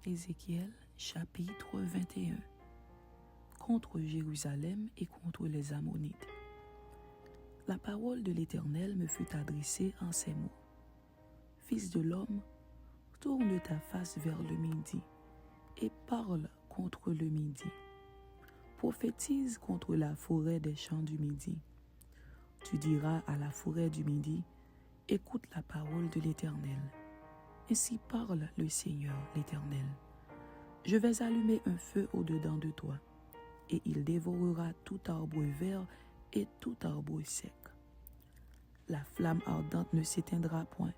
Ézéchiel chapitre 21. Contre Jérusalem et contre les Ammonites. La parole de l'Éternel me fut adressée en ces mots. Fils de l'homme, tourne ta face vers le midi et parle contre le midi. Prophétise contre la forêt des champs du midi. Tu diras à la forêt du midi, écoute la parole de l'Éternel. Ainsi parle le Seigneur l'Éternel. Je vais allumer un feu au-dedans de toi, et il dévorera tout arbre vert et tout arbre sec. La flamme ardente ne s'éteindra point,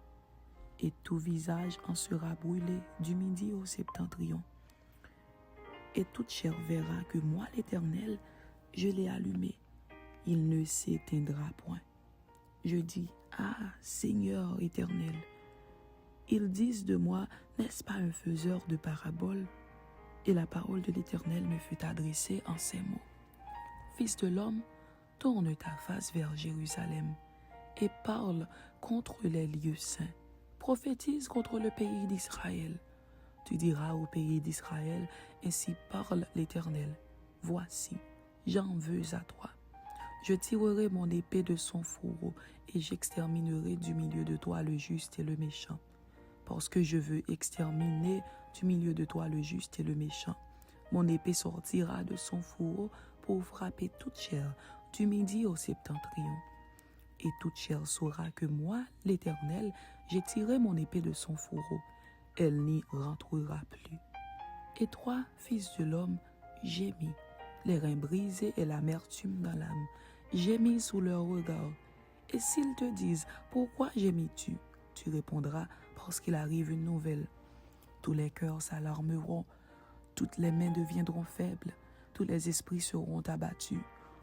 et tout visage en sera brûlé du midi au septentrion. Et toute chair verra que moi l'Éternel, je l'ai allumé, il ne s'éteindra point. Je dis, ah Seigneur éternel, ils disent de moi, n'est-ce pas un faiseur de paraboles? Et la parole de l'Éternel me fut adressée en ces mots. Fils de l'homme, tourne ta face vers Jérusalem et parle contre les lieux saints. Prophétise contre le pays d'Israël. Tu diras au pays d'Israël, ainsi parle l'Éternel. Voici, j'en veux à toi. Je tirerai mon épée de son fourreau et j'exterminerai du milieu de toi le juste et le méchant. Parce que je veux exterminer du milieu de toi le juste et le méchant. Mon épée sortira de son fourreau pour frapper toute chair du midi au septentrion. Et toute chair saura que moi, l'Éternel, j'ai tiré mon épée de son fourreau. Elle n'y rentrera plus. Et toi, fils de l'homme, gémis, les reins brisés et l'amertume dans l'âme. Gémis sous leur regard. Et s'ils te disent, pourquoi gémis-tu? Tu répondras, parce qu'il arrive une nouvelle. Tous les cœurs s'alarmeront, toutes les mains deviendront faibles, tous les esprits seront abattus,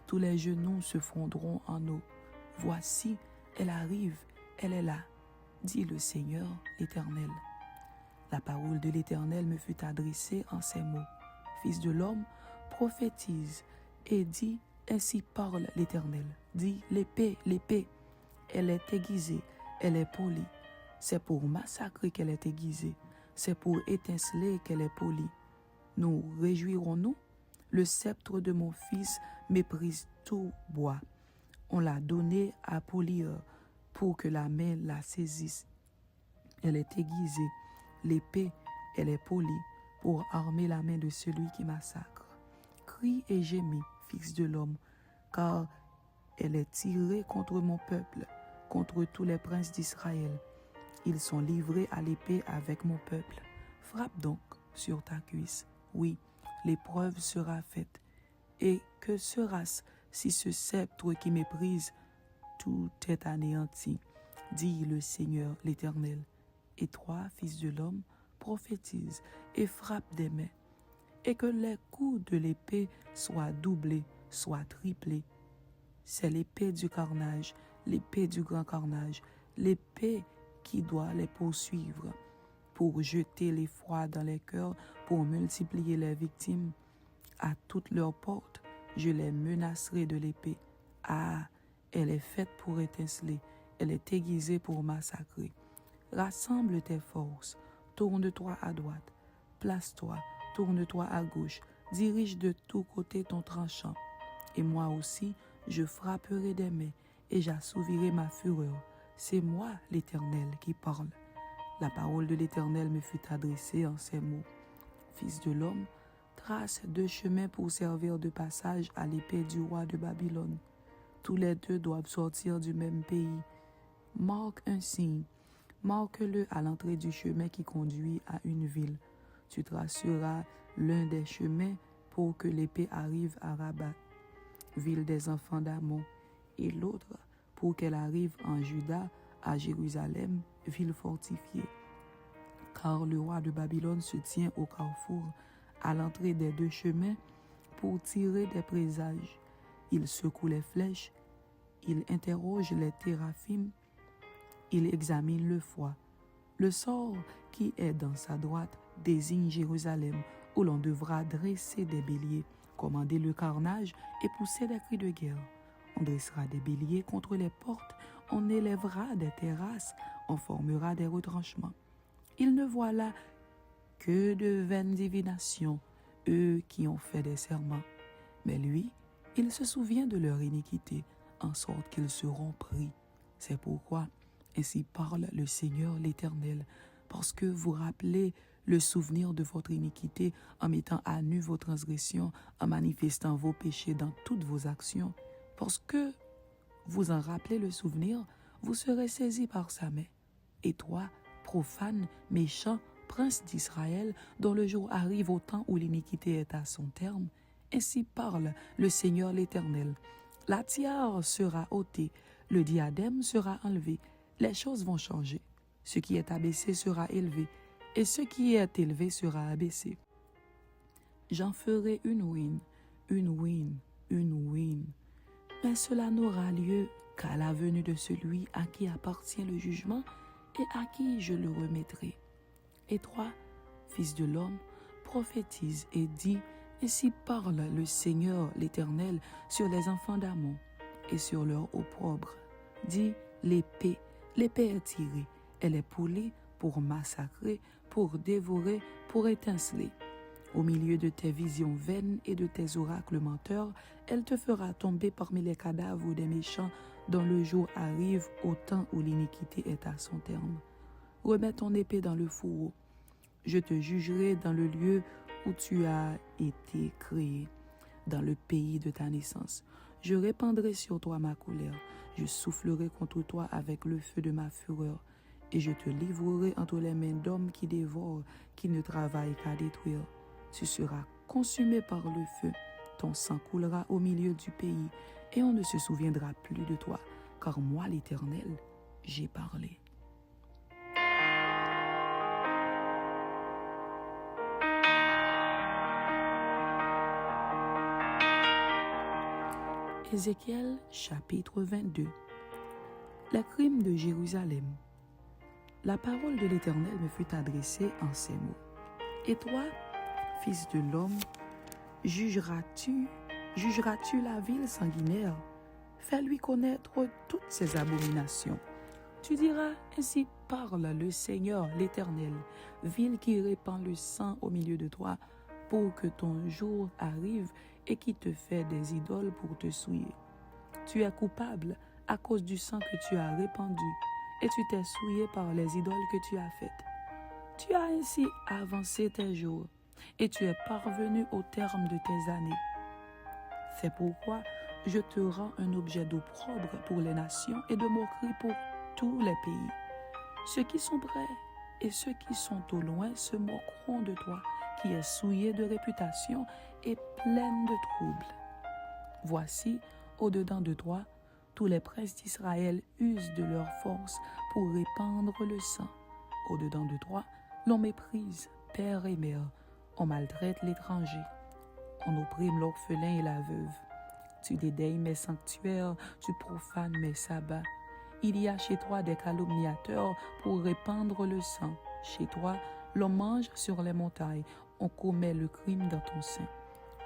tous les genoux se fondront en eau. Voici, elle arrive, elle est là, dit le Seigneur l'Éternel. La parole de l'Éternel me fut adressée en ces mots. Fils de l'homme, prophétise et dis, ainsi parle l'Éternel. Dis, l'épée, l'épée, elle est aiguisée, elle est polie. C'est pour massacrer qu'elle est aiguisée, c'est pour étinceler qu'elle est polie. Nous réjouirons-nous? Le sceptre de mon fils méprise tout bois. On l'a donné à polir pour que la main la saisisse. Elle est aiguisée, l'épée, elle est polie pour armer la main de celui qui massacre. Crie et gémis, fils de l'homme, car elle est tirée contre mon peuple, contre tous les princes d'Israël. Ils sont livrés à l'épée avec mon peuple. Frappe donc sur ta cuisse. Oui, l'épreuve sera faite. Et que sera-ce si ce sceptre qui méprise, tout est anéanti, dit le Seigneur l'Éternel. Et toi, fils de l'homme, prophétise et frappe des mains. Et que les coups de l'épée soient doublés, soient triplés. C'est l'épée du carnage, l'épée du grand carnage, l'épée qui doit les poursuivre, pour jeter l'effroi dans les cœurs, pour multiplier les victimes. À toutes leurs portes, je les menacerai de l'épée. Ah, elle est faite pour étinceler, elle est aiguisée pour massacrer. Rassemble tes forces, tourne-toi à droite, place-toi, tourne-toi à gauche, dirige de tous côtés ton tranchant. Et moi aussi, je frapperai des mains et j'assouvirai ma fureur. C'est moi, l'Éternel, qui parle. La parole de l'Éternel me fut adressée en ces mots. Fils de l'homme, trace 2 chemins pour servir de passage à l'épée du roi de Babylone. Tous les 2 doivent sortir du même pays. Marque un signe. Marque-le à l'entrée du chemin qui conduit à une ville. Tu traceras l'un des chemins pour que l'épée arrive à Rabat, ville des enfants d'Ammon, et l'autre pour qu'elle arrive en Juda, à Jérusalem, ville fortifiée. Car le roi de Babylone se tient au carrefour, à l'entrée des 2 chemins, pour tirer des présages. Il secoue les flèches, il interroge les téraphim, il examine le foie. Le sort qui est dans sa droite désigne Jérusalem, où l'on devra dresser des béliers, commander le carnage et pousser des cris de guerre. On dressera des béliers contre les portes, on élèvera des terrasses, on formera des retranchements. Il ne voit là Que de vaines divinations, eux qui ont fait des serments. Mais lui, il se souvient de leur iniquité, en sorte qu'ils seront pris. C'est pourquoi, ainsi parle le Seigneur l'Éternel, parce que vous rappelez le souvenir de votre iniquité en mettant à nu vos transgressions, en manifestant vos péchés dans toutes vos actions, parce que vous en rappelez le souvenir, vous serez saisis par sa main. Et toi, profane, méchant, prince d'Israël, dont le jour arrive au temps où l'iniquité est à son terme, ainsi parle le Seigneur l'Éternel. La tiare sera ôtée, le diadème sera enlevé, les choses vont changer. Ce qui est abaissé sera élevé, et ce qui est élevé sera abaissé. J'en ferai une ruine, une ruine, une ruine. Mais cela n'aura lieu qu'à la venue de celui à qui appartient le jugement et à qui je le remettrai. Et toi, fils de l'homme, prophétise et dis, ainsi parle le Seigneur l'Éternel sur les enfants d'Amon et sur leur opprobre. Dis, l'épée est tirée, elle est poulée pour massacrer, pour dévorer, pour étinceler. Au milieu de tes visions vaines et de tes oracles menteurs, elle te fera tomber parmi les cadavres des méchants dont le jour arrive au temps où l'iniquité est à son terme. Remets ton épée dans le fourreau. Je te jugerai dans le lieu où tu as été créé, dans le pays de ta naissance. Je répandrai sur toi ma colère, je soufflerai contre toi avec le feu de ma fureur, et je te livrerai entre les mains d'hommes qui dévorent, qui ne travaillent qu'à détruire. Tu seras consumé par le feu, ton sang coulera au milieu du pays, et on ne se souviendra plus de toi, car moi l'Éternel, j'ai parlé. Ézéchiel chapitre 22. Les crimes de Jérusalem. La parole de l'Éternel me fut adressée en ces mots. Et toi, fils de l'homme, jugeras-tu la ville sanguinaire? Fais-lui connaître toutes ses abominations. Tu diras, ainsi parle le Seigneur l'Éternel, ville qui répand le sang au milieu de toi, pour que ton jour arrive et qui te fait des idoles pour te souiller. Tu es coupable à cause du sang que tu as répandu, et tu t'es souillé par les idoles que tu as faites. Tu as ainsi avancé tes jours, et tu es parvenu au terme de tes années. C'est pourquoi je te rends un objet d'opprobre pour les nations et de moquerie pour tous les pays. Ceux qui sont près et ceux qui sont au loin se moqueront de toi, qui es souillé de réputation et pleine de troubles. Voici, au-dedans de toi, tous les princes d'Israël usent de leur force pour répandre le sang. Au-dedans de toi, l'on méprise père et mère, on maltraite l'étranger, on opprime l'orphelin et la veuve. Tu dédaignes mes sanctuaires, tu profanes mes sabbats. Il y a chez toi des calomniateurs pour répandre le sang. Chez toi, l'on mange sur les montagnes, on commet le crime dans ton sein.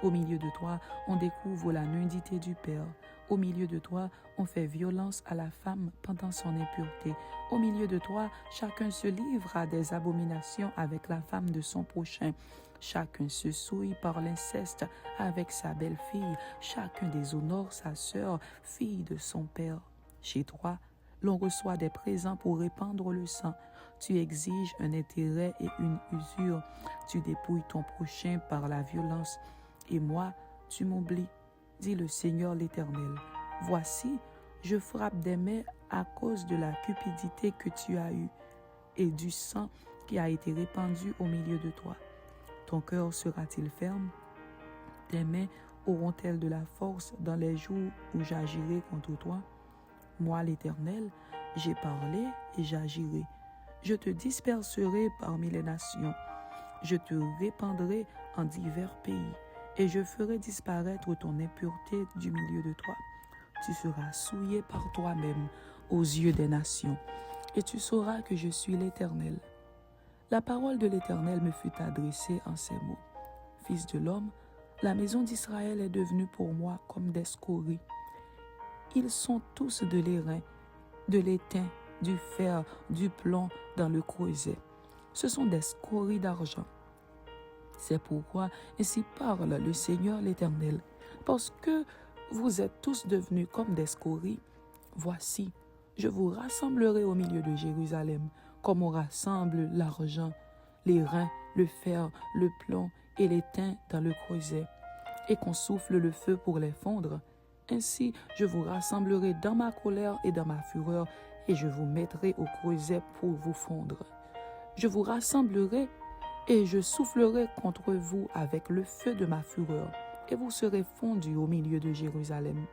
Au milieu de toi, on découvre la nudité du père. Au milieu de toi, on fait violence à la femme pendant son impureté. Au milieu de toi, chacun se livre à des abominations avec la femme de son prochain. Chacun se souille par l'inceste avec sa belle-fille. Chacun déshonore sa sœur, fille de son père. Chez toi, l'on reçoit des présents pour répandre le sang. Tu exiges un intérêt et une usure. Tu dépouilles ton prochain par la violence. Et moi, tu m'oublies, dit le Seigneur l'Éternel. Voici, je frappe des mains à cause de la cupidité que tu as eue et du sang qui a été répandu au milieu de toi. Ton cœur sera-t-il ferme? Tes mains auront-elles de la force dans les jours où j'agirai contre toi? Moi, l'Éternel, j'ai parlé et j'agirai. Je te disperserai parmi les nations. Je te répandrai en divers pays. Et je ferai disparaître ton impureté du milieu de toi. Tu seras souillé par toi-même aux yeux des nations, et tu sauras que je suis l'Éternel. La parole de l'Éternel me fut adressée en ces mots. Fils de l'homme, la maison d'Israël est devenue pour moi comme des scories. Ils sont tous de l'airain, de l'étain, du fer, du plomb dans le creuset. Ce sont des scories d'argent. C'est pourquoi ainsi parle le Seigneur l'Éternel. Parce que vous êtes tous devenus comme des scories, voici, je vous rassemblerai au milieu de Jérusalem, comme on rassemble l'argent, les reins, le fer, le plomb et l'étain dans le creuset, et qu'on souffle le feu pour les fondre. Ainsi, je vous rassemblerai dans ma colère et dans ma fureur, et je vous mettrai au creuset pour vous fondre. Je vous rassemblerai et je soufflerai contre vous avec le feu de ma fureur, et vous serez fondus au milieu de Jérusalem.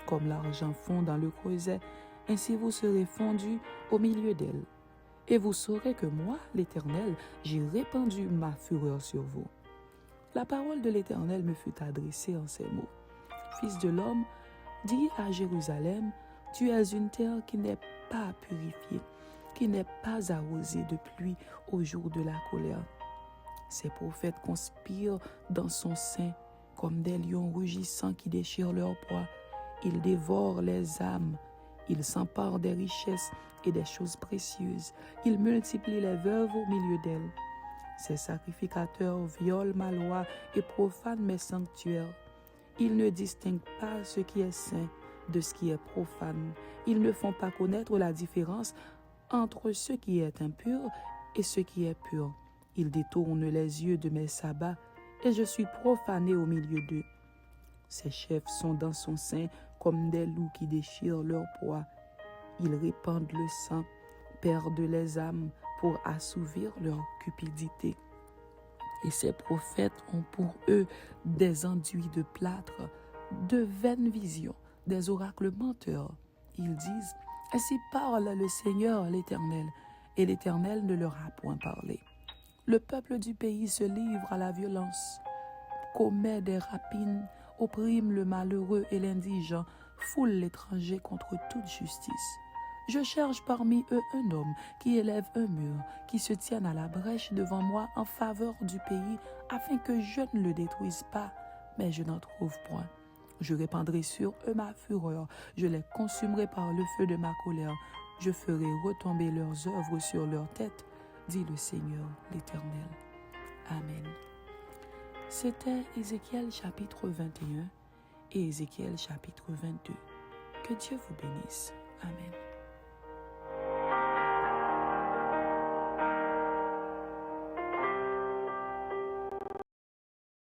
Comme l'argent fond dans le creuset, ainsi vous serez fondus au milieu d'elle. Et vous saurez que moi, l'Éternel, j'ai répandu ma fureur sur vous. La parole de l'Éternel me fut adressée en ces mots. Fils de l'homme, dis à Jérusalem, tu es une terre qui n'est pas purifiée, qui n'est pas arrosée de pluie au jour de la colère. Ses prophètes conspirent dans son sein comme des lions rugissants qui déchirent leur proie. Ils dévorent les âmes, ils s'emparent des richesses et des choses précieuses. Ils multiplient les veuves au milieu d'elles. Ces sacrificateurs violent ma loi et profanent mes sanctuaires. Ils ne distinguent pas ce qui est saint de ce qui est profane. Ils ne font pas connaître la différence entre ce qui est impur et ce qui est pur. Ils détournent les yeux de mes sabbats et je suis profané au milieu d'eux. Ses chefs sont dans son sein comme des loups qui déchirent leur proie. Ils répandent le sang, perdent les âmes pour assouvir leur cupidité. Et ces prophètes ont pour eux des enduits de plâtre, de vaines visions, des oracles menteurs. Ils disent, « Ainsi parle le Seigneur l'Éternel », et l'Éternel ne leur a point parlé. Le peuple du pays se livre à la violence, commet des rapines, opprime le malheureux et l'indigent, foule l'étranger contre toute justice. Je cherche parmi eux un homme qui élève un mur, qui se tienne à la brèche devant moi en faveur du pays, afin que je ne le détruise pas, mais je n'en trouve point. Je répandrai sur eux ma fureur, je les consumerai par le feu de ma colère, je ferai retomber leurs œuvres sur leurs têtes, dit le Seigneur l'Éternel. Amen. C'était Ézéchiel chapitre 21 et Ézéchiel chapitre 22. Que Dieu vous bénisse. Amen.